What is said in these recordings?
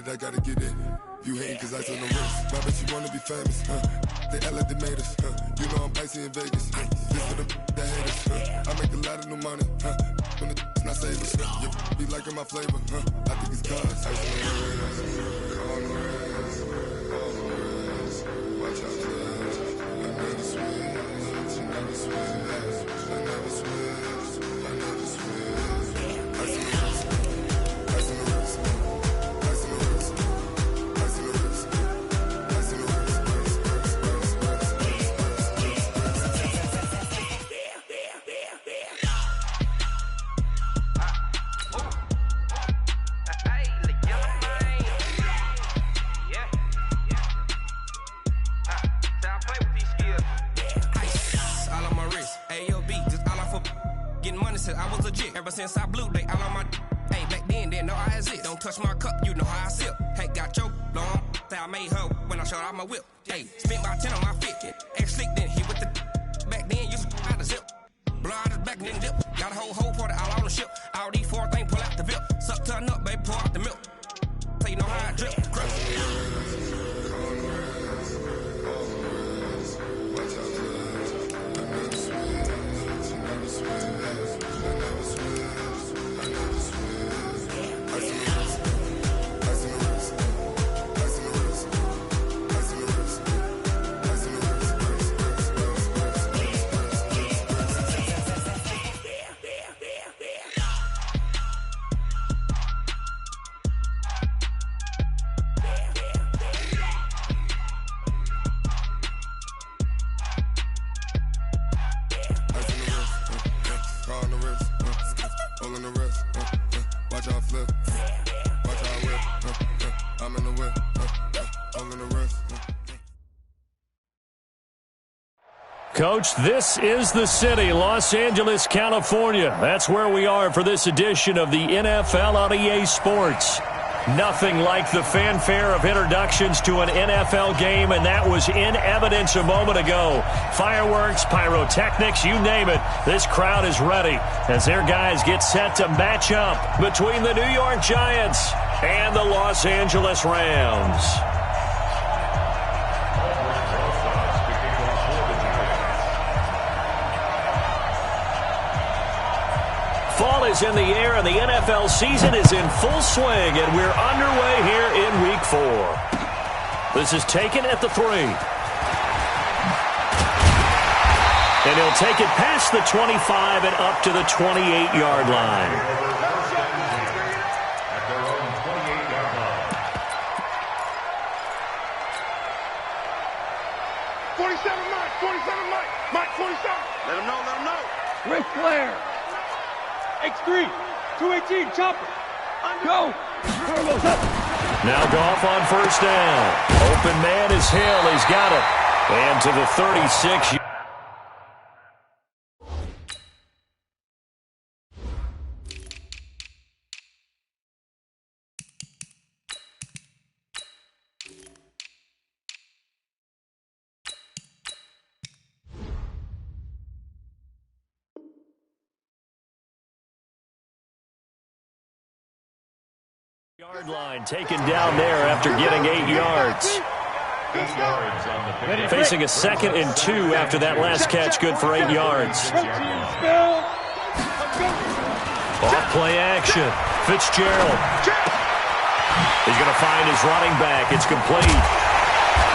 it, I gotta get it. You hating cause I on the wrist. My bitch, you wanna be famous, They act like they made us, You know I'm icy in Vegas, This for the that hate us, I make a lot of new money, When the not save us, You be liking my flavor, I think it's cause. Ice on the wrist, on the wrist, on the wrist. Watch out, cuz I never switch, I never switch, I never switch, I never switch. Ice on the wrist, ice on the wrist, ice on the wrist, ice on the wrist, ice on the wrist. I was legit. Ever since I blew, they all on my hey, back then, didn't know I exist. Don't touch my cup, you know how I sip. Hey, got your long, say I made her when I showed out my whip. Hey, spent about 10 on my fit. Ex-slick, then hit with the back then, used to out the zip. Blow out his back, then dip. Got a whole party all on the ship. All these four things, pull out the VIP. Suck, turn up, baby, pour out the milk. So you know how I drip. Coach, this is the city, Los Angeles, California. That's where we are for this edition of the NFL on EA Sports. Nothing like the fanfare of introductions to an NFL game, and that was in evidence a moment ago. Fireworks, pyrotechnics, you name it. This crowd is ready as their guys get set to match up between the New York Giants and the Los Angeles Rams. Fall is in the air, and the NFL season is in full swing, and we're underway here in Week 4. This is taken at the 3. And he'll take it past the 25 and up to the 28-yard line. At their own 28-yard line. 47 Mike, 47 Mike, Mike 47. Let him know, let him know. Ric Flair. X3, 218, chopper. Go. Carlos up. Now Goff on first down. Open man is Hill. He's got it. And to the 36. Yard line taken down there after getting 8 yards. Facing a 2nd and 2 after that last catch, good for 8 yards. Off play action. Fitzgerald. He's going to find his running back. It's complete.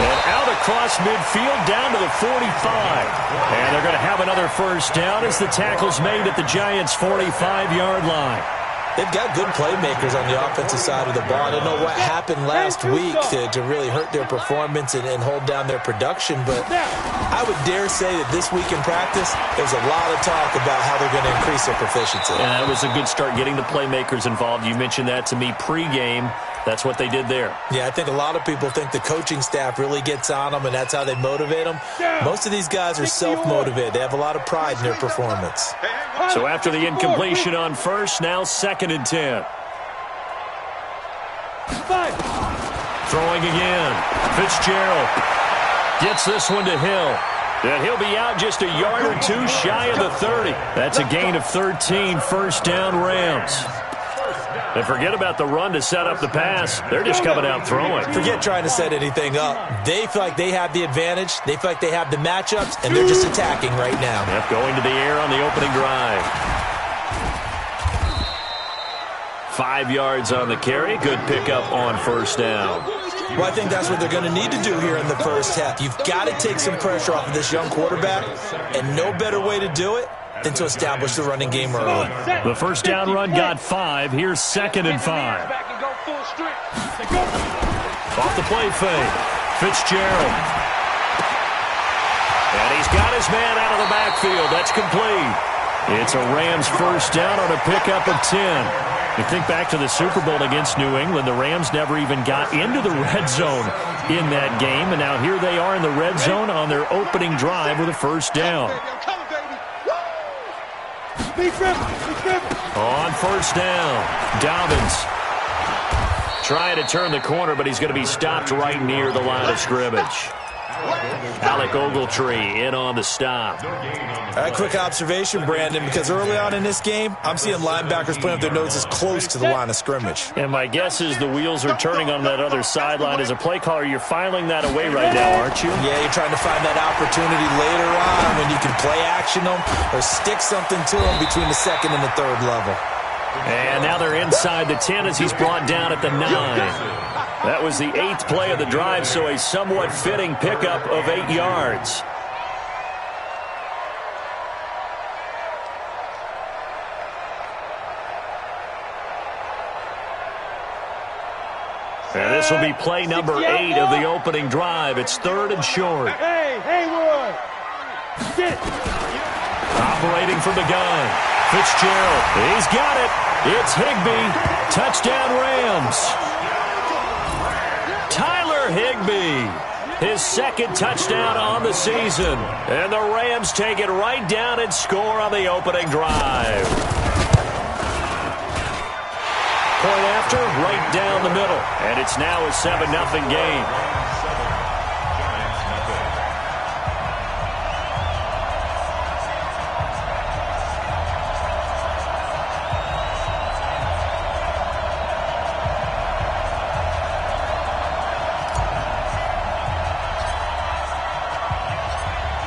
And out across midfield down to the 45. And they're going to have another first down as the tackle's made at the Giants' 45-yard line. They've got good playmakers on the offensive side of the ball. I don't know what happened last week to really hurt their performance and hold down their production, but I would dare say that this week in practice, there's a lot of talk about how they're going to increase their proficiency. And that was a good start, getting the playmakers involved. You mentioned that to me pregame. That's what they did there. Yeah, I think a lot of people think the coaching staff really gets on them, and that's how they motivate them. Most of these guys are self-motivated. They have a lot of pride in their performance. So after the incompletion on first, now 2nd and 10. Throwing again. Fitzgerald gets this one to Hill. And he'll be out just a yard or two shy of the 30. That's a gain of 13, first down Rams. And forget about the run to set up the pass. They're just coming out throwing. Forget trying to set anything up. They feel like they have the advantage. They feel like they have the matchups, and they're just attacking right now. Yep, going to the air on the opening drive. 5 yards on the carry. Good pickup on first down. Well, I think that's what they're going to need to do here in the first half. You've got to take some pressure off of this young quarterback, and no better way to do it than to establish the running game early. The first down run got 5. Here's 2nd and 5. Off the play fake. Fitzgerald. And he's got his man out of the backfield. That's complete. It's a Rams first down on a pickup of 10. You think back to the Super Bowl against New England, the Rams never even got into the red zone in that game, and now here they are in the red zone on their opening drive with a first down. On first down, Dobbins trying to turn the corner, but he's going to be stopped right near the line of scrimmage. Alec Ogletree in on the stop. A quick observation, Brandon, because early on in this game, I'm seeing linebackers playing with their noses close to the line of scrimmage. And my guess is the wheels are turning on that other sideline. As a play caller, you're filing that away right now, aren't you? Yeah, you're trying to find that opportunity later on when you can play action them or stick something to them between the second and the third level. And now they're inside the 10 as he's brought down at the 9. That was the 8th play of the drive, so a somewhat fitting pickup of 8 yards. And this will be play number 8 of the opening drive. It's 3rd and short. Hey, Haywood! Operating from the gun. Fitzgerald. He's got it. It's Higbee. Touchdown Rams. Tyler Higbee. His 2nd touchdown on the season. And the Rams take it right down and score on the opening drive. Point after, right down the middle. And it's now a 7-0 game.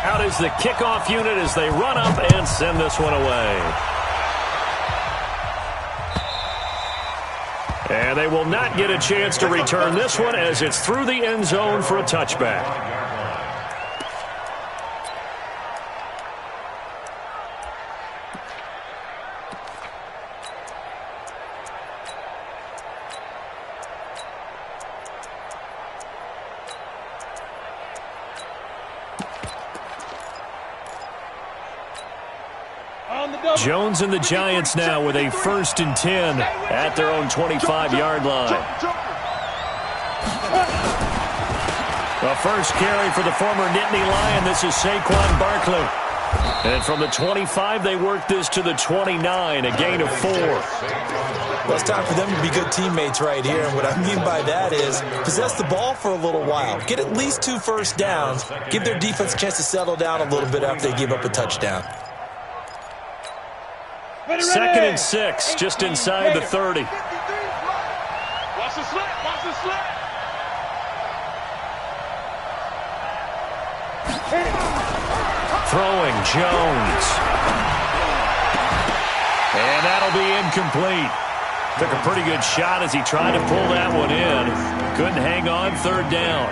Out is the kickoff unit as they run up and send this one away. And they will not get a chance to return this one as it's through the end zone for a touchback. Jones and the Giants now with a 1st and 10 at their own 25-yard line. The first carry for the former Nittany Lion. This is Saquon Barkley. And from the 25, they work this to the 29, a gain of 4. Well, it's time for them to be good teammates right here. And what I mean by that is possess the ball for a little while. Get at least 2 first downs. Give their defense a chance to settle down a little bit after they give up a touchdown. 2nd and 6, just inside the 30. Watch the slant, watch the slant. Throwing, Jones. And that'll be incomplete. Took a pretty good shot as he tried to pull that one in. Couldn't hang on, 3rd down.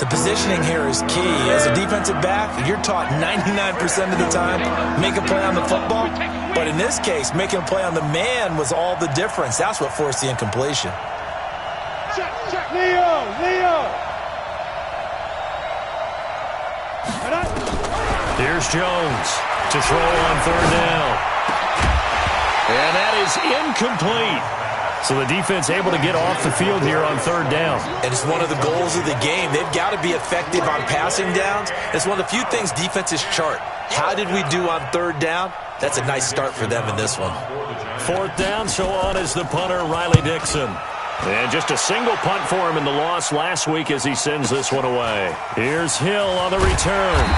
The positioning here is key. As a defensive back, you're taught 99% of the time, make a play on the football. But in this case, making a play on the man was all the difference. That's what forced the incompletion. Check, Leo. Here's Jones to throw on 3rd down. And that is incomplete. So the defense able to get off the field here on 3rd down. And it's one of the goals of the game. They've got to be effective on passing downs. It's one of the few things defenses chart. How did we do on 3rd down? That's a nice start for them in this one. 4th down, so on is the punter, Riley Dixon. And just a single punt for him in the loss last week as he sends this one away. Here's Hill on the return.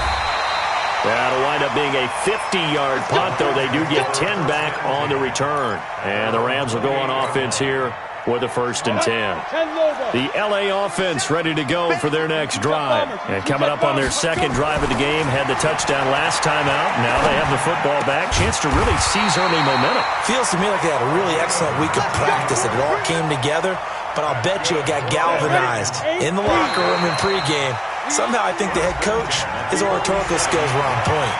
That'll wind up being a 50-yard punt, though they do get 10 back on the return. And the Rams will go on offense here with a 1st and 10. The LA offense ready to go for their next drive. And coming up on their second drive of the game, had the touchdown last time out. Now they have the football back. Chance to really seize early momentum. Feels to me like they had a really excellent week of practice. It all came together, but I'll bet you it got galvanized in the locker room in pregame. Somehow I think the head coach, his oratorical skills were on point.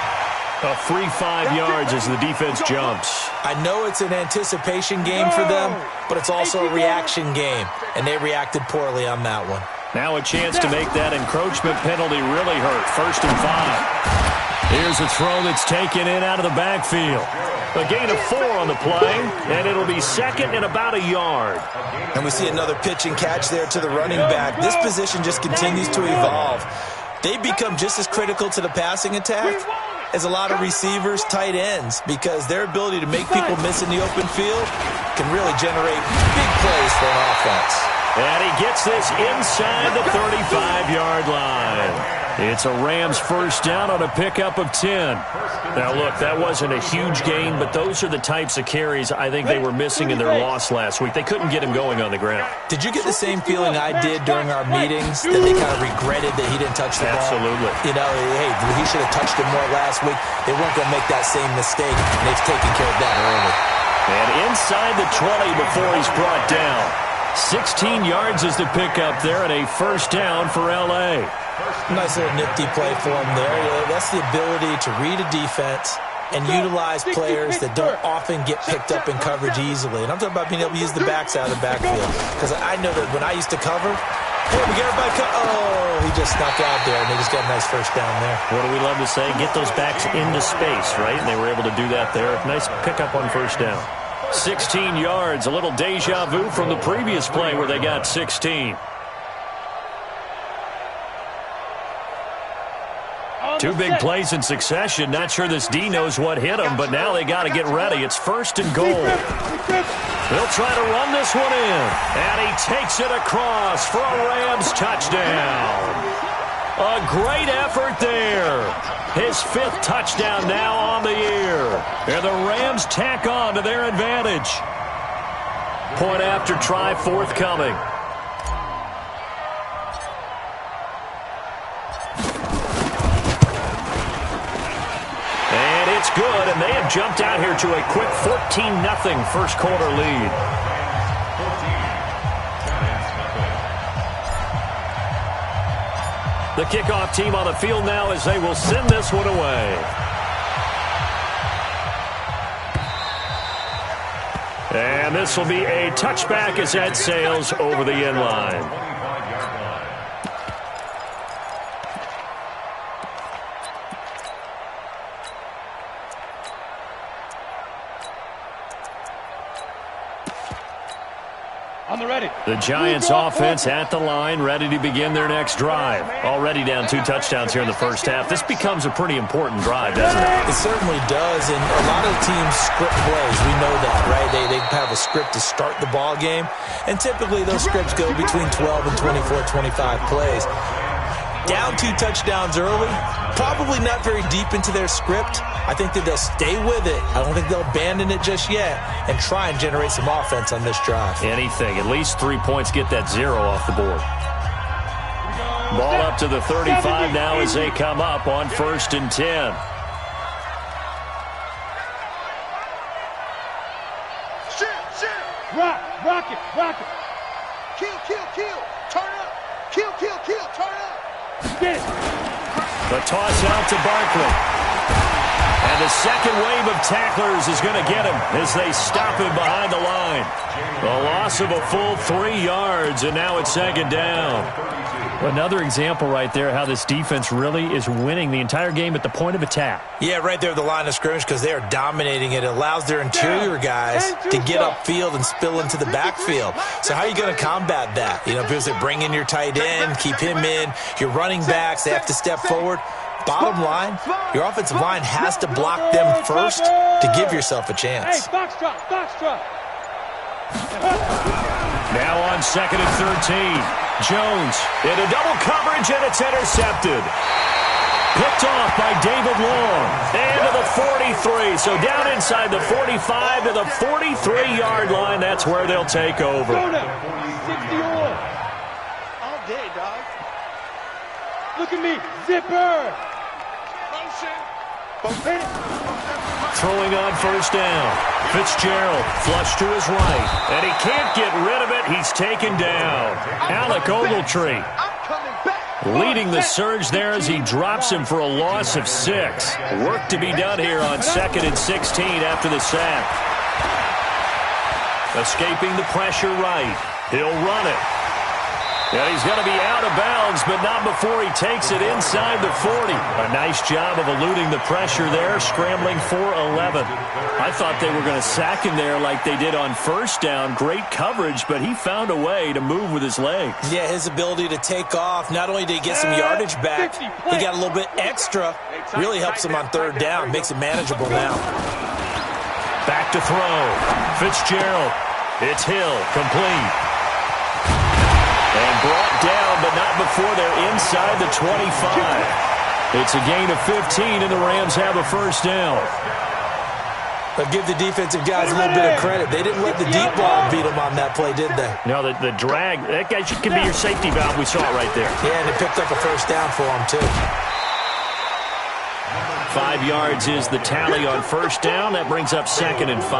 A free 5 yards as the defense jumps. I know it's an anticipation game for them, but it's also a reaction game, and they reacted poorly on that one. Now a chance to make that encroachment penalty really hurt. 1st and 5. Here's a throw that's taken in out of the backfield. A gain of 4 on the play, and it'll be 2nd and about a yard. And we see another pitch and catch there to the running back. This position just continues to evolve. They've become just as critical to the passing attack as a lot of receivers, tight ends, because their ability to make people miss in the open field can really generate big plays for an offense. And he gets this inside the 35-yard line. It's a Rams 1st down on a pickup of 10. Now, look, that wasn't a huge gain, but those are the types of carries I think they were missing in their loss last week. They couldn't get him going on the ground. Did you get the same feeling I did during our meetings, that they kind of regretted that he didn't touch the ball? Absolutely. You know, hey, he should have touched it more last week. They weren't going to make that same mistake, and they've taken care of that early. And inside the 20 before he's brought down. 16 yards is the pickup there, and a 1st down for L.A. Nice little nifty play for him there. Yeah, that's the ability to read a defense and utilize players that don't often get picked up in coverage easily. And I'm talking about being able to use the backs out of the backfield. Because I know that when I used to cover, hey, we get everybody oh, he just snuck out there, and they just got a nice 1st down there. What do we love to say? Get those backs into space, right? And they were able to do that there. Nice pickup on 1st down. 16 yards, a little deja vu from the previous play where they got 16. 2 big plays in succession. Not sure this D knows what hit him, but now they got to get ready. It's 1st and goal. They'll try to run this one in. And he takes it across for a Rams touchdown. A great effort there. His 5th touchdown now on the year. And the Rams tack on to their advantage. Point after try forthcoming. And it's good, and they have jumped out here to a quick 14-0 first quarter lead. The kickoff team on the field now as they will send this one away. And this will be a touchback as that sails over the end line. The Giants offense at the line, ready to begin their next drive. Already down 2 touchdowns here in the 1st half. This becomes a pretty important drive, doesn't it? It certainly does, and a lot of teams script plays. We know that, right? They have a script to start the ball game, and typically those scripts go between 12 and 24, 25 plays. Down 2 touchdowns early, probably not very deep into their script. I think that they'll stay with it. I don't think they'll abandon it just yet and try and generate some offense on this drive. Anything. At least 3 points, get that 0 off the board. Ball up to the 35 now as they come up on 1st and 10. Rock it. Kill. Turn up. Kill. Turn up. Get it. The toss out to Barkley. And the second wave of tacklers is going to get him as they stop him behind the line. The loss of a full 3 yards, and now it's 2nd down. Another example right there how this defense really is winning the entire game at the point of attack. Yeah, right there at the line of scrimmage because they are dominating it. It allows their interior guys to get upfield and spill into the backfield. So how are you going to combat that? You know, because they bring in your tight end, keep him in. Your running backs, they have to step forward. Bottom line, your offensive line has to block them first to give yourself a chance. Hey, box drop. Now on 2nd and 13. Jones into double coverage, and it's intercepted. Picked off by David Long. And to the 43. So down inside the 45 to the 43-yard line. That's where they'll take over. 60 all. All day, dog. Look at me. Zipper. Throwing on first down. Fitzgerald flush to his right. And he can't get rid of it. He's taken down. Alec Ogletree leading the surge there as he drops him for a loss of 6. Work to be done here on 2nd and 16 after the sack. Escaping the pressure right. He'll run it. And he's going to be out of bounds, but not before he takes it inside the 40. A nice job of eluding the pressure there, scrambling for 11. I thought they were going to sack him there like they did on first down. Great coverage, but he found a way to move with his legs. Yeah, his ability to take off, not only did he get some yardage back, he got a little bit extra. Really helps him on third down, makes it manageable now. Back to throw. Fitzgerald. It's Hill, complete. And brought down, but not before they're inside the 25. It's a gain of 15, and the Rams have a first down. But give the defensive guys a little bit of credit. They didn't let the deep ball beat them on that play, did they? No, the drag, that guy can be your safety valve. We saw it right there. Yeah, and they picked up a first down for him, too. 5 yards is the tally on first down. That brings up 2nd and 5.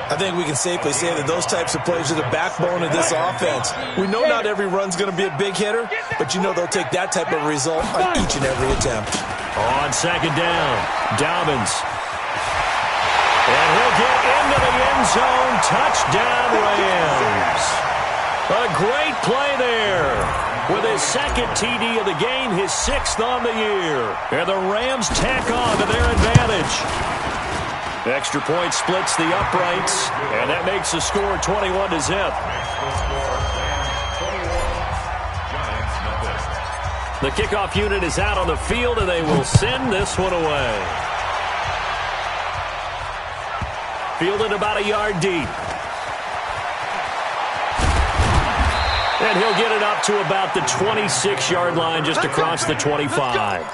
I think we can safely say that those types of plays are the backbone of this offense. We know not every run's going to be a big hitter, but you know they'll take that type of result on each and every attempt. On 2nd down, Dobbins. And he'll get into the end zone. Touchdown, Rams. A great play there. With his 2nd TD of the game, his 6th on the year. And the Rams tack on to their advantage. Extra point splits the uprights, and that makes the score 21-0. The kickoff unit is out on the field, and they will send this one away. Fielded about a yard deep. And he'll get it up to about the 26-yard line, just across the 25.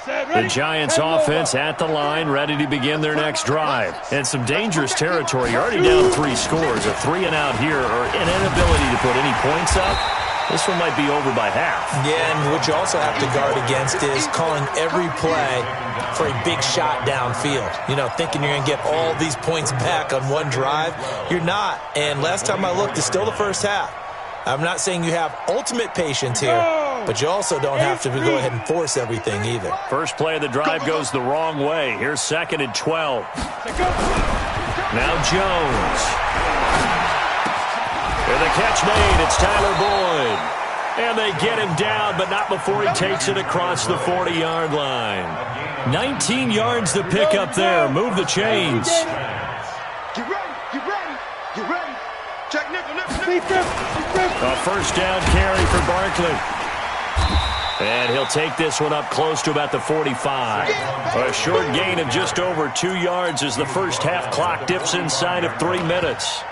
The Giants offense at the line, ready to begin their next drive. And some dangerous territory. You're already down 3 scores. A 3-and-out here, or an inability to put any points up. This one might be over by half. Yeah, and what you also have to guard against is calling every play for a big shot downfield. You know, thinking you're going to get all these points back on one drive. You're not. And last time I looked, it's still the first half. I'm not saying you have ultimate patience here, but you also don't have to go ahead and force everything either. First play of the drive goes the wrong way. Here's 2nd and 12. Now Jones. And the catch made. It's Tyler Boyd. And they get him down, but not before he takes it across the 40-yard line. 19 yards to pick up there. Move the chains. Get ready. Get ready. Get ready. Check nickel. A first down carry for Barkley. And he'll take this one up close to about the 45. A short gain of just over 2 yards as the first half clock dips inside of 3 minutes.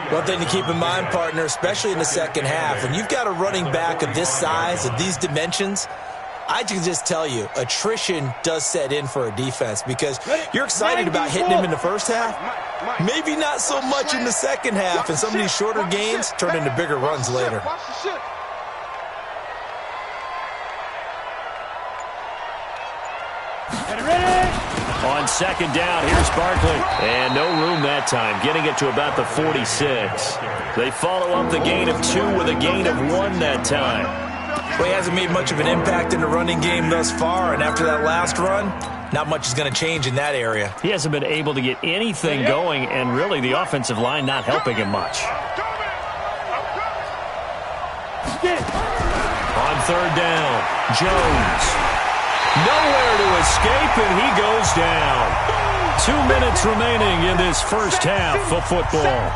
One thing to keep in mind, partner, especially in the second half, when you've got a running back of this size, of these dimensions, I can just tell you, attrition does set in for a defense because you're excited about hitting him in the first half. Maybe not so much in the second half, and some of these shorter gains turn into bigger runs later. On 2nd down, here's Barkley. And no room that time, getting it to about the 46. They follow up the gain of 2 with a gain of 1 that time. Well, he hasn't made much of an impact in the running game thus far, and after that last run, not much is going to change in that area. He hasn't been able to get anything going, and really the offensive line not helping him much. On 3rd down, Jones. Nowhere to escape, and he goes down. 2 minutes remaining in this first half of football.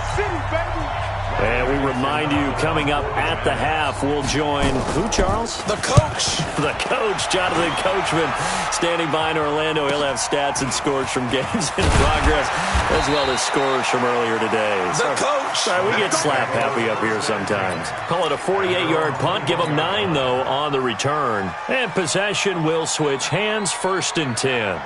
And we remind you, coming up at the half, we'll join who, Charles? The coach. The coach, Jonathan Coachman, standing by in Orlando. He'll have stats and scores from games in progress, as well as scores from earlier today. The coach. Sorry, we get slap happy up here sometimes. Call it a 48-yard punt. Give them 9, though, on the return. And possession will switch hands, 1st and 10.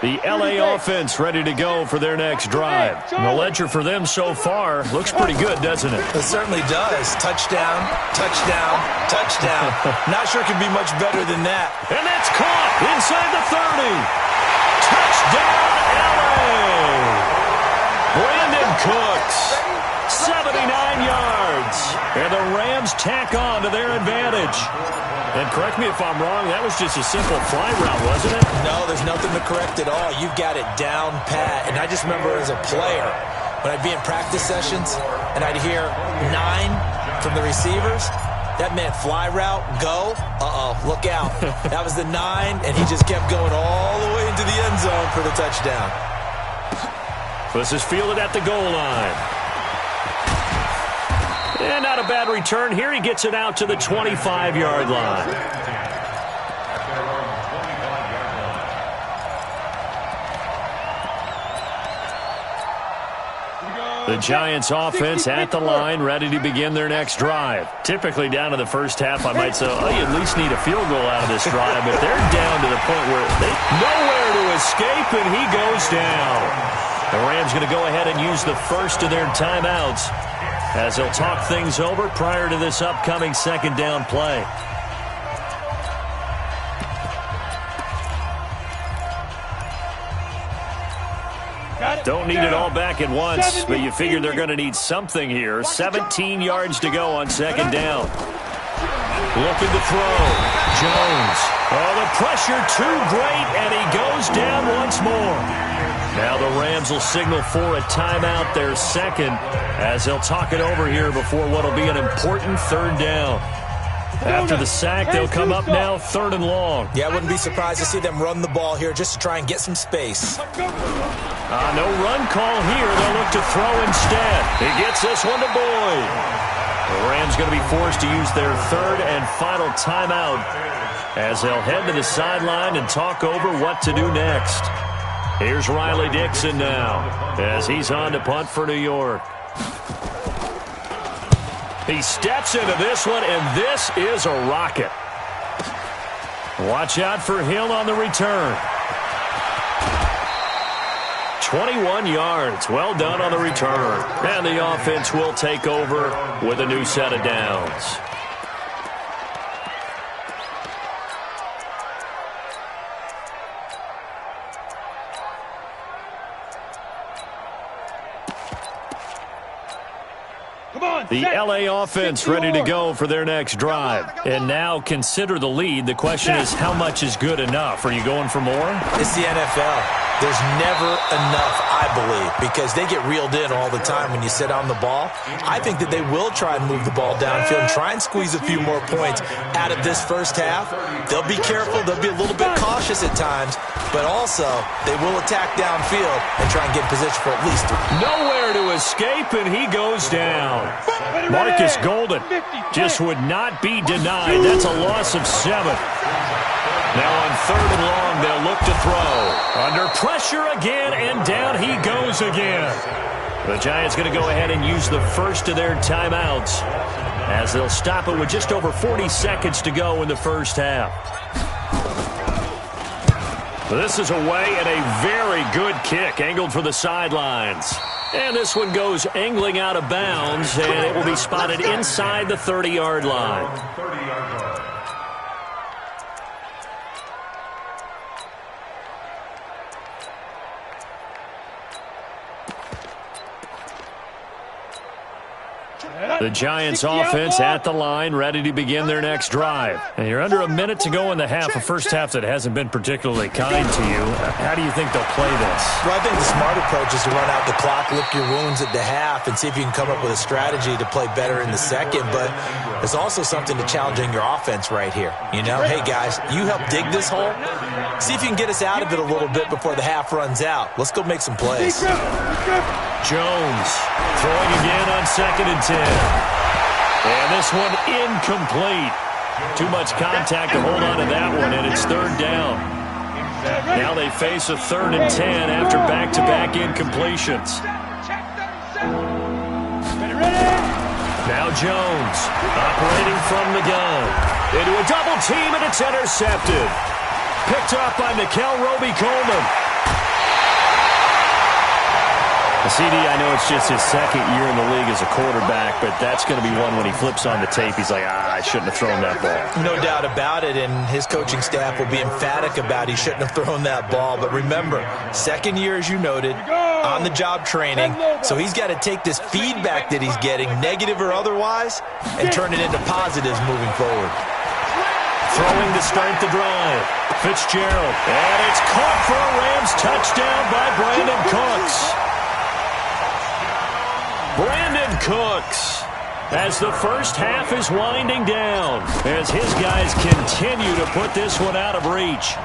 The LA offense ready to go for their next drive. And the ledger for them so far looks pretty good, doesn't it? It certainly does. Touchdown, touchdown, touchdown. Not sure it can be much better than that. And that's caught inside the 30. Touchdown, LA. Brandon Cooks, 79 yards. And the Rams tack on to their advantage. And correct me if I'm wrong, that was just a simple fly route, wasn't it? No, there's nothing to correct at all. You've got it down pat. And I just remember as a player, when I'd be in practice sessions and I'd hear 9 from the receivers, that meant fly route, go. Look out. That was the 9, and he just kept going all the way into the end zone for the touchdown. This is fielded at the goal line. And not a bad return here. He gets it out to the 25-yard line. The Giants offense at the line, ready to begin their next drive. Typically down to the first half, I might say, oh, you at least need a field goal out of this drive, but they're down to the point where they nowhere to escape, and he goes down. The Rams going to go ahead and use the first of their timeouts as they'll talk things over prior to this upcoming 2nd down play. Don't need it all back at once, but you figure they're going to need something here. 17 yards to go on 2nd down. Looking to throw. Jones. Oh, the pressure too great, and he goes down once more. Now the Rams will signal for a timeout, their 2nd, as they'll talk it over here before what will be an important 3rd down. After the sack, they'll come up now 3rd and long. Yeah, I wouldn't be surprised to see them run the ball here just to try and get some space. No run call here. They'll look to throw instead. He gets this one to Boyd. The Rams going to be forced to use their 3rd and final timeout as they'll head to the sideline and talk over what to do next. Here's Riley Dixon now as he's on to punt for New York. He steps into this one, and this is a rocket. Watch out for Hill on the return. 21 yards. Well done on the return. And the offense will take over with a new set of downs. The LA offense ready to go for their next drive. And now consider the lead. The question is, how much is good enough? Are you going for more? It's the NFL. There's never enough, I believe, because they get reeled in all the time when you sit on the ball. I think that they will try and move the ball downfield and try and squeeze a few more points out of this first half. They'll be careful. They'll be a little bit cautious at times, but also they will attack downfield and try and get in position for at least 3. Nowhere to escape, and he goes down. Marcus Golden just would not be denied. That's a loss of 7. Now on 3rd and long, they'll look to throw. Under pressure again, and down he goes again. The Giants going to go ahead and use the first of their timeouts as they'll stop it with just over 40 seconds to go in the first half. This is away and a very good kick angled for the sidelines. And this one goes angling out of bounds, and it will be spotted inside the 30-yard line. The Giants offense at the line, ready to begin their next drive. And you're under a minute to go in the half, a first half that hasn't been particularly kind to you. How do you think they'll play this? Well, I think the smart approach is to run out the clock, lick your wounds at the half, and see if you can come up with a strategy to play better in the second. But there's also something to challenging your offense right here. You know, hey, guys, you help dig this hole. See if you can get us out of it a little bit before the half runs out. Let's go make some plays. Jones throwing again on 2nd and 10. And this one incomplete. Too much contact to hold on to that one, and it's 3rd down. Now they face a 3rd and 10 after back-to-back incompletions. Now Jones operating from the gun. Into a double team, and it's intercepted. Picked up by Mikel Roby-Coleman. CD, I know it's just his 2nd year in the league as a quarterback, but that's going to be one when he flips on the tape, he's like, I shouldn't have thrown that ball. No doubt about it, and his coaching staff will be emphatic about he shouldn't have thrown that ball. But remember, 2nd year, as you noted, on-the-job training, so he's got to take this feedback that he's getting, negative or otherwise, and turn it into positives moving forward. Throwing to start the drive. Fitzgerald, and it's caught for a Rams touchdown by Brandon Cooks. Brandon Cooks, as the first half is winding down, as his guys continue to put this one out of reach.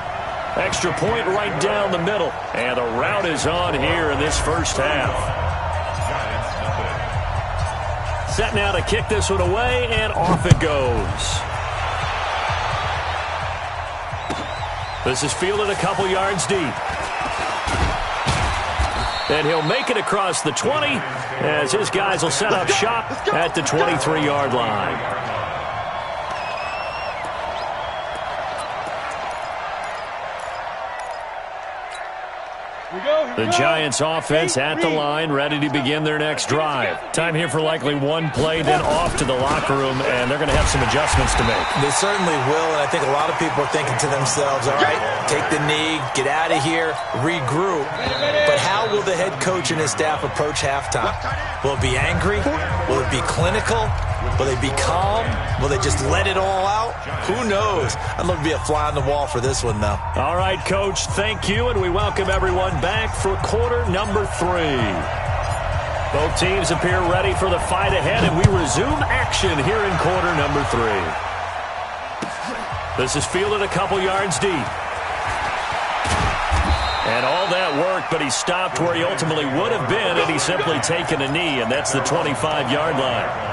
Extra point right down the middle, and the route is on here in this first half. Set now to kick this one away, and off it goes. This is fielded a couple yards deep. And he'll make it across the 20 as his guys will set up shop at the 23-yard line. The Giants offense at the line, ready to begin their next drive. Time here for likely one play, then off to the locker room, and they're going to have some adjustments to make. They certainly will, and I think a lot of people are thinking to themselves, all right, take the knee, get out of here, regroup. But how will the head coach and his staff approach halftime? Will it be angry? Will it be clinical? Will they be calm? Will they just let it all out? Who knows? I'd love to be a fly on the wall for this one, though. All right, Coach, thank you, and we welcome everyone back for quarter number 3. Both teams appear ready for the fight ahead, and we resume action here in quarter number 3. This is fielded a couple yards deep. And all that work, but he stopped where he ultimately would have been had he simply taken a knee, and that's the 25-yard line.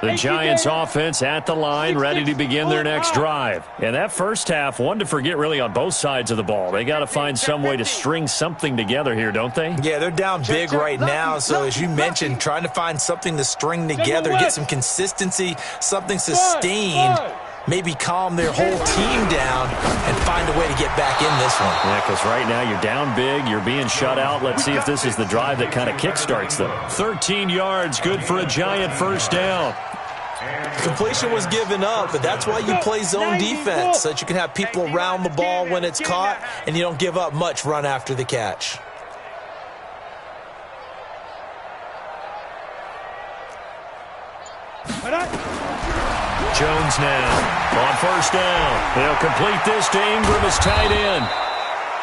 The Giants offense at the line, ready to begin their next drive. And that first half, one to forget really on both sides of the ball. They got to find some way to string something together here, don't they? Yeah, they're down big right now. So as you mentioned, trying to find something to string together, get some consistency, something sustained, maybe calm their whole team down and find a way to get back in this one. Yeah, because right now you're down big, you're being shut out. Let's see if this is the drive that kind of kickstarts them. 13 yards, good for a Giant first down. Completion was given up, but that's why you play zone defense, so that you can have people around the ball when it's caught, and you don't give up much run after the catch. Jones now on first down. They'll complete this to Ingram as tight end.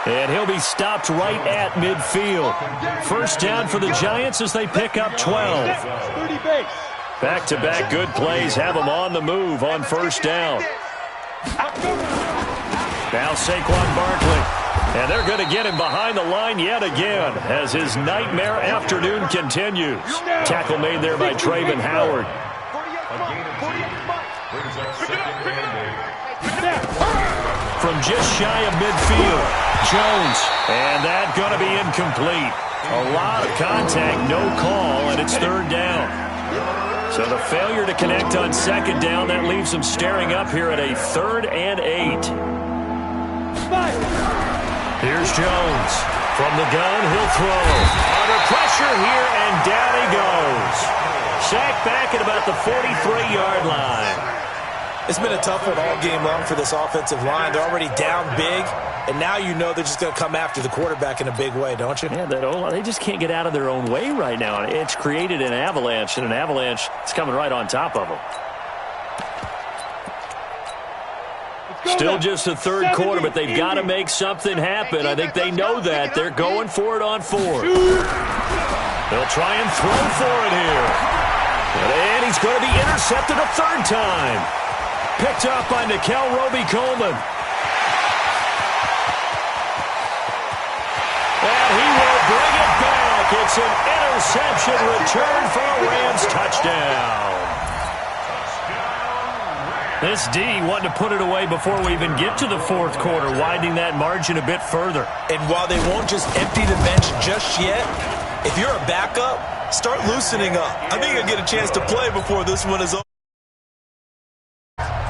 And he'll be stopped right at midfield. First down for the Giants as they pick up 12. Back-to-back good plays have them on the move on first down. Now Saquon Barkley. And they're going to get him behind the line yet again as his nightmare afternoon continues. Tackle made there by Trayvon Howard. From just shy of midfield, Jones. And that's going to be incomplete. A lot of contact, no call, and it's third down. So the failure to connect on second down, that leaves them staring up here at a 3rd and 8. Here's Jones. From the gun, he'll throw. Under pressure here, and down he goes. Sacked back at about the 43-yard line. It's been a tough one all game long for this offensive line. They're already down big, and now you know they're just going to come after the quarterback in a big way, don't you? Yeah, they just can't get out of their own way right now. It's created an avalanche, and an avalanche is coming right on top of them. Still just the third quarter, but they've got to make something happen. I think they know that. They're going for it on fourth. They'll try and throw for it here. And he's going to be intercepted a third time. Picked up by Nickel Roby-Coleman. And he will bring it back. It's an interception return for a Rams touchdown. This D wanted to put it away before we even get to the fourth quarter, widening that margin a bit further. And while they won't just empty the bench just yet, if you're a backup, start loosening up. I think you'll get a chance to play before this one is over.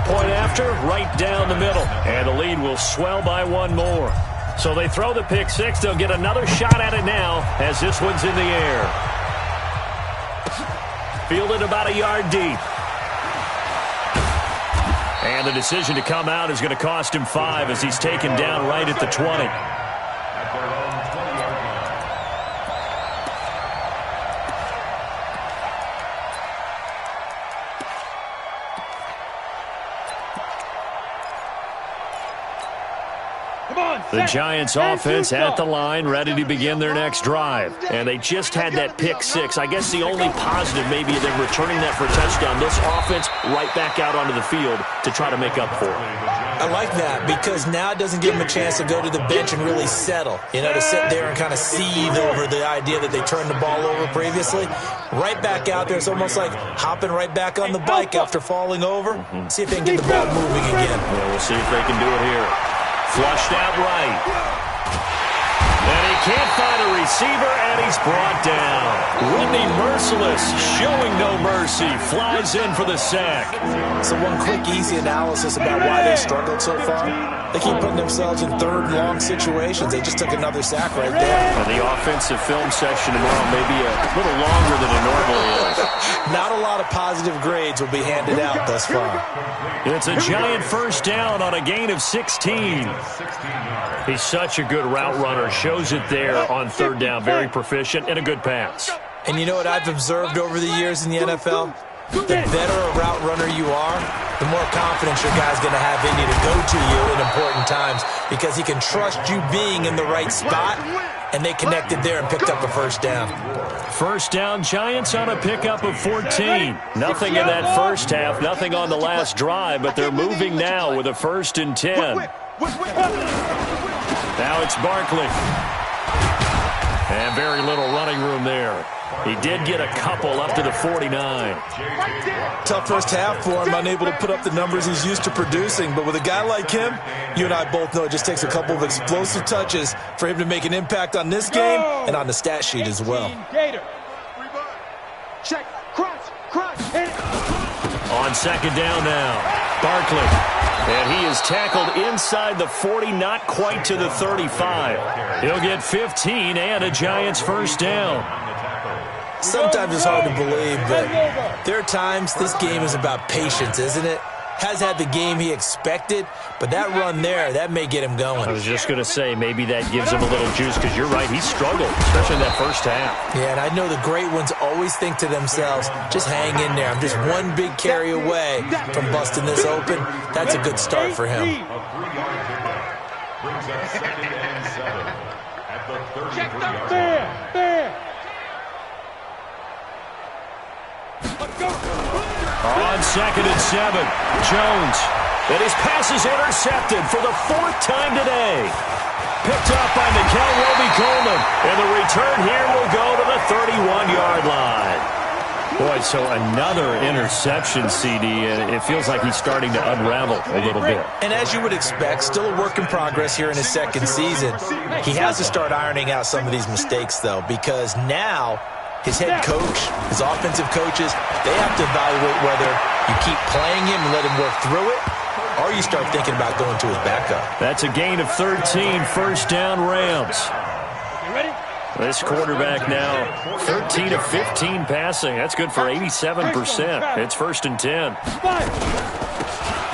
Point after, right down the middle. And the lead will swell by one more. So they throw the pick six. They'll get another shot at it now as this one's in the air. Fielded about a yard deep. And the decision to come out is going to cost him 5 as he's taken down right at the 20. The Giants offense at the line, ready to begin their next drive. And they just had that pick six. I guess the only positive maybe they're returning that for a touchdown. This offense right back out onto the field to try to make up for it. I like that because now it doesn't give them a chance to go to the bench and really settle. You know, to sit there and kind of seethe over the idea that they turned the ball over previously. Right back out there. It's almost like hopping right back on the bike after falling over. See if they can get the ball moving again. Yeah, we'll see if they can do it here. Flushed out right. And he can't find a receiver, and he's brought down. Whitney Merciless, showing no mercy, flies in for the sack. So one quick, easy analysis about why they struggled so far. They keep putting themselves in third and long situations. They just took another sack right there. And the offensive film section tomorrow may be a little longer than it normally is. Not a lot of positive grades will be handed out thus far. It's a Giant first down on a gain of 16. He's such a good route runner. Shows it there on third down. Very proficient and a good pass. And you know what I've observed over the years in the NFL? The better a route runner you are, the more confidence your guy's going to have in you to go to you in important times because he can trust you being in the right spot, and they connected there and picked up a first down. First down, Giants on a pickup of 14. Nothing in that first half, nothing on the last drive, but they're moving now with a 1st and 10. Now it's Barkley. And very little running room there. He did get a couple up to the 49. Tough first half for him, unable to put up the numbers he's used to producing. But with a guy like him, you and I both know it just takes a couple of explosive touches for him to make an impact on this game and on the stat sheet as well. Check, crunch, hit it. On second down now, Barkley. And he is tackled inside the 40, not quite to the 35. He'll get 15 and a Giants first down. Sometimes it's hard to believe, but there are times this game is about patience, isn't it? Has had the game he expected, but that run there, that may get him going. I was just going to say, maybe that gives him a little juice, because you're right, he struggled, especially in that first half. Yeah, and I know the great ones always think to themselves, just hang in there. I'm just one big carry away from busting this open. That's a good start for him. Brings up 2nd and 7 at the 33-yard line. There. On 2nd and 7, Jones. And his pass is intercepted for the 4th time today. Picked up by Nickel Roby-Coleman. And the return here will go to the 31-yard line. Boy, so another interception, CD, and it feels like he's starting to unravel a little bit. And as you would expect, still a work in progress here in his second season. He has to start ironing out some of these mistakes, though, because now his head coach, his offensive coaches, they have to evaluate whether you keep playing him and let him work through it, or you start thinking about going to his backup. That's a gain of 13, first down Rams. This quarterback now 13 of 15 passing. That's good for 87%. It's 1st and 10.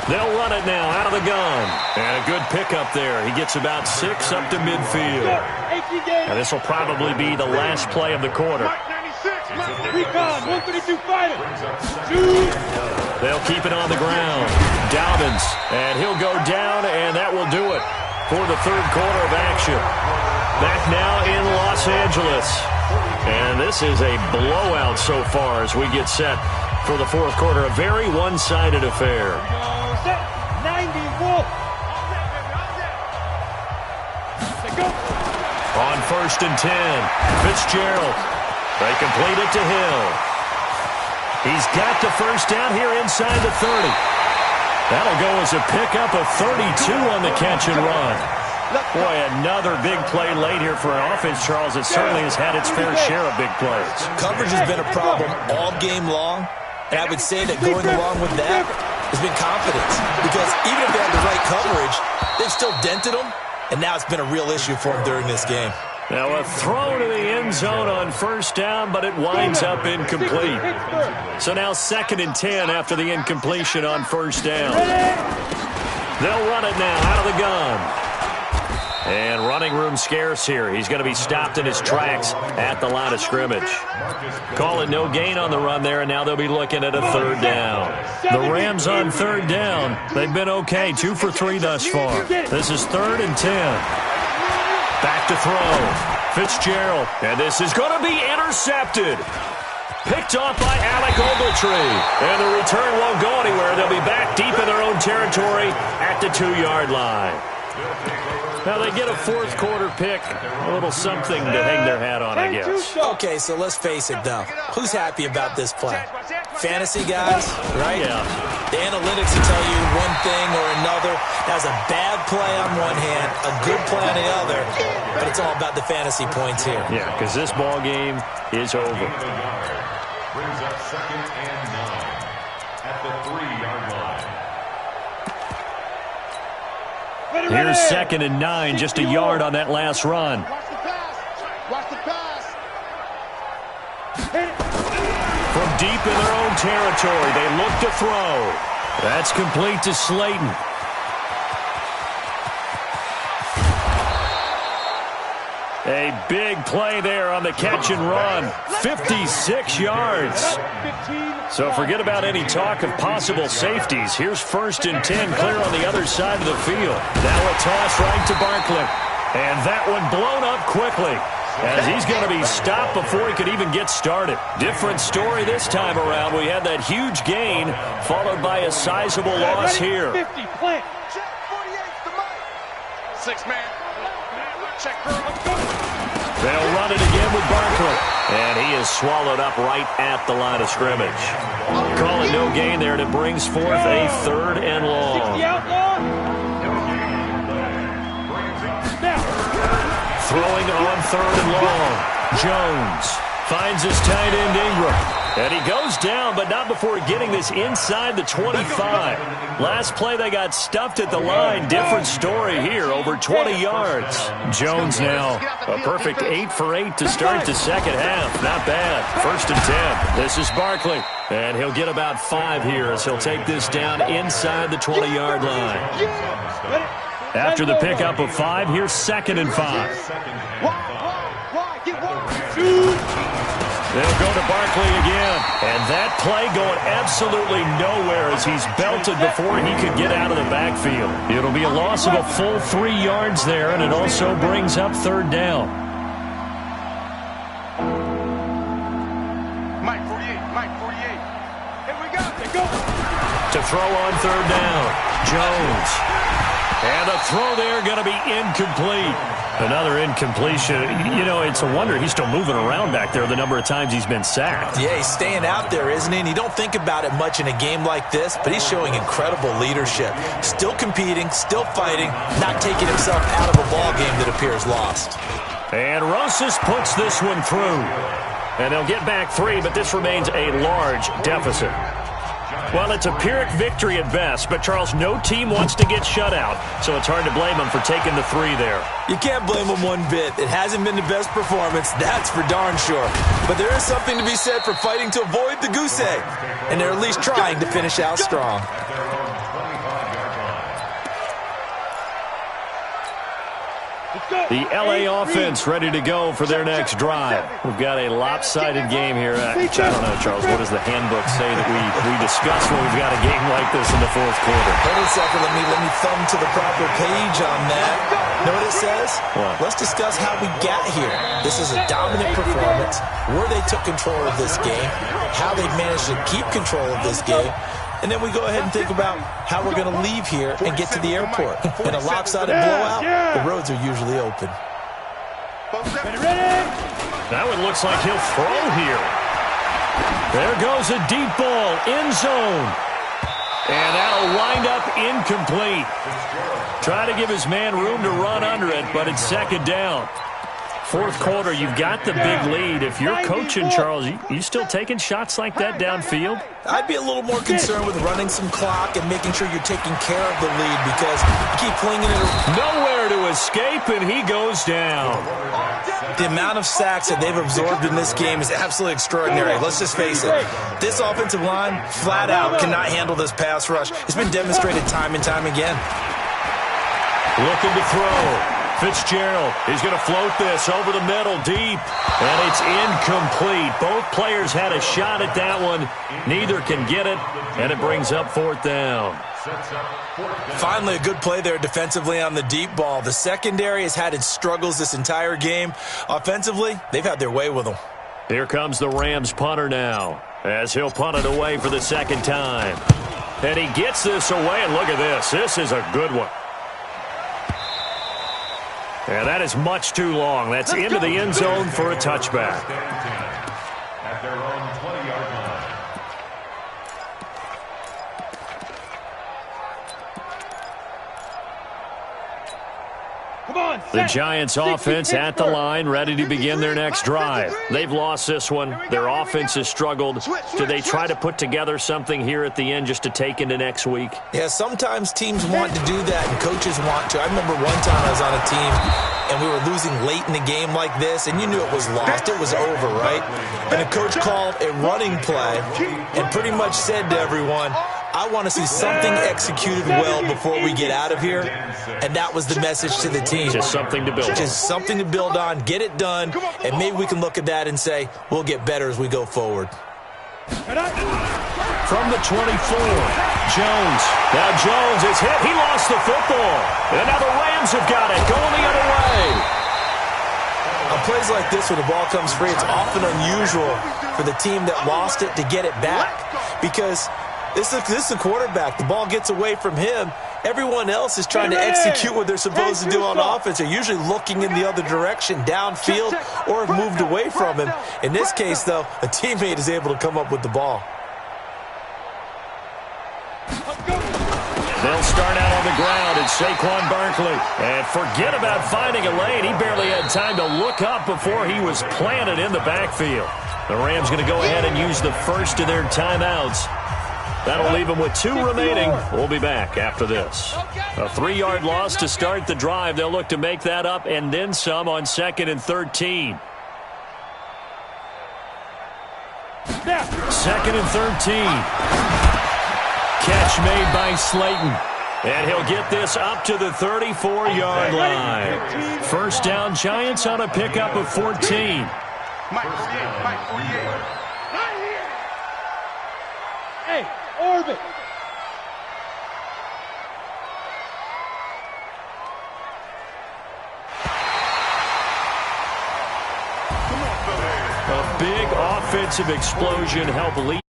They'll run it now out of the gun. And a good pickup there. He gets about 6 up to midfield. And this will probably be the last play of the quarter. Recon, 132 fighter. They'll keep it on the ground. Dalvin Simmons. And he'll go down, and that will do it for the third quarter of action. Back now in Los Angeles. And this is a blowout so far as we get set for the fourth quarter. A very one-sided affair. 94. On 1st and 10, Fitzgerald. They complete it to Hill. He's got the first down here inside the 30. That'll go as a pickup of 32 on the catch and run. Boy, another big play late here for an offense, Charles. It certainly has had its fair share of big plays. Coverage has been a problem all game long, and I would say that going along with that has been confidence. Because even if they had the right coverage, they've still dented them, and now it's been a real issue for them during this game. Now a throw to the end zone on first down, but it winds up incomplete. So now 2nd and 10 after the incompletion on first down. They'll run it now out of the gun. And running room scarce here. He's going to be stopped in his tracks at the line of scrimmage. Call it no gain on the run there, and now they'll be looking at a 3rd down. The Rams on 3rd down. They've been okay, 2 for 3 thus far. This is 3rd and 10. Back to throw. Fitzgerald. And this is going to be intercepted. Picked off by Alec Ogletree. And the return won't go anywhere. They'll be back deep in their own territory at the 2-yard line. Now they get a fourth quarter pick, a little something to hang their hat on, I guess. Okay, so let's face it, though. Who's happy about this play? Fantasy guys, right? Yeah. The analytics will tell you one thing or another. That's a bad play on one hand, a good play on the other, but it's all about the fantasy points here. Yeah, because this ball game is over. Brings up 2nd and 9 at the 3-yard line. Here's 2nd and 9, just a yard on that last run. Watch the pass. Watch the pass. From deep in their own territory, they look to throw. That's complete to Slayton. A big play there on the catch and run. 56 yards. So forget about any talk of possible safeties. Here's 1st and 10 clear on the other side of the field. Now a toss right to Barkley. And that one blown up quickly as he's going to be stopped before he could even get started. Different story this time around. We had that huge gain followed by a sizable loss here. 50, plant. Check 48, the mic. 6-man. Check, let's go. They'll run it again with Barkley. And he is swallowed up right at the line of scrimmage. Call it no gain there, and it brings forth a 3rd and long. 60 outlaw. Throwing on 3rd and long. Jones finds his tight end Ingram. And he goes down, but not before getting this inside the 25. Last play, they got stuffed at the line. Different story here, over 20 yards. Jones now a perfect 8 for 8 to start the second half. Not bad. 1st and 10. This is Barkley. And he'll get about 5 here as he'll take this down inside the 20-yard line. After the pickup of 5, here's 2nd and 5. Get one. They'll go to Barkley again. And that play going absolutely nowhere as he's belted before he could get out of the backfield. It'll be a loss of a full 3 yards there, and it also brings up 3rd down. Mike 48, Mike 48. Here we go. To throw on 3rd down, Jones. And a throw there going to be incomplete. Another incompletion. You know, it's a wonder he's still moving around back there the number of times he's been sacked. Yeah, he's staying out there, isn't he? And you don't think about it much in a game like this, but he's showing incredible leadership. Still competing, still fighting, not taking himself out of a ball game that appears lost. And Rosas puts this one through. And they'll get back 3, but this remains a large deficit. Well, it's a Pyrrhic victory at best, but, Charles, no team wants to get shut out, so it's hard to blame them for taking the 3 there. You can't blame them one bit. It hasn't been the best performance, that's for darn sure. But there is something to be said for fighting to avoid the goose egg, and they're at least trying to finish out strong. The LA offense ready to go for their next drive. We've got a lopsided game here. I don't know, Charles, what does the handbook say that we discuss when we've got a game like this in the fourth quarter? Hold on a second. Let me thumb to the proper page on that. Know what it says? What? Let's discuss how we got here. This is a dominant performance, where they took control of this game, how they managed to keep control of this game, and then we go ahead and think about how we're going to leave here and get to the airport. In a lopsided blowout, the roads are usually open. That one looks like he'll throw here. There goes a deep ball, end zone. And that'll wind up incomplete. Try to give his man room to run under it, but it's second down. Fourth quarter, you've got the big lead. If you're coaching, Charles, you still taking shots like that downfield? I'd be a little more concerned with running some clock and making sure you're taking care of the lead because you keep flinging it. Nowhere to escape, and he goes down. The amount of sacks that they've absorbed in this game is absolutely extraordinary. Let's just face it. This offensive line, flat out, cannot handle this pass rush. It's been demonstrated time and time again. Looking to throw. Fitzgerald, he's going to float this over the middle deep, and it's incomplete. Both players had a shot at that one. Neither can get it, and it brings up fourth down. Finally, a good play there defensively on the deep ball. The secondary has had its struggles this entire game. Offensively, they've had their way with them. Here comes the Rams punter now, as he'll punt it away for the second time. And he gets this away, and look at this. This is a good one. And that is much too long. That's into the end zone for a touchback. At their own 20-yard line. The Giants offense at the line, ready to begin their next drive. They've lost this one. Their offense has struggled. Do they try to put together something here at the end just to take into next week? Yeah, sometimes teams want to do that and coaches want to. I remember one time I was on a team and we were losing late in the game like this, and you knew it was lost. It was over, right? And a coach called a running play and pretty much said to everyone, I want to see something executed well before we get out of here. And that was the message to the team. Just something to build on. Just something to build on, get it done, and maybe we can look at that and say, we'll get better as we go forward. From the 24, Jones. Now Jones is hit. He lost the football. And now the Rams have got it, going the other way. On plays like this where the ball comes free, it's often unusual for the team that lost it to get it back because this is the quarterback. The ball gets away from him. Everyone else is trying to execute what they're supposed to do on offense. They're usually looking in the other direction, downfield, or have moved away from him. In this case, though, a teammate is able to come up with the ball. They'll start out on the ground. It's Saquon Barkley. And forget about finding a lane. He barely had time to look up before he was planted in the backfield. The Rams going to go ahead and use the first of their timeouts. That'll leave them with 2 remaining. We'll be back after this. A 3-yard loss to start the drive. They'll look to make that up and then some on 2nd and 13. 2nd and 13. Catch made by Slayton. And he'll get this up to the 34-yard line. First down, Giants on a pickup of 14. Hey, Orbit. A big offensive explosion helped lead.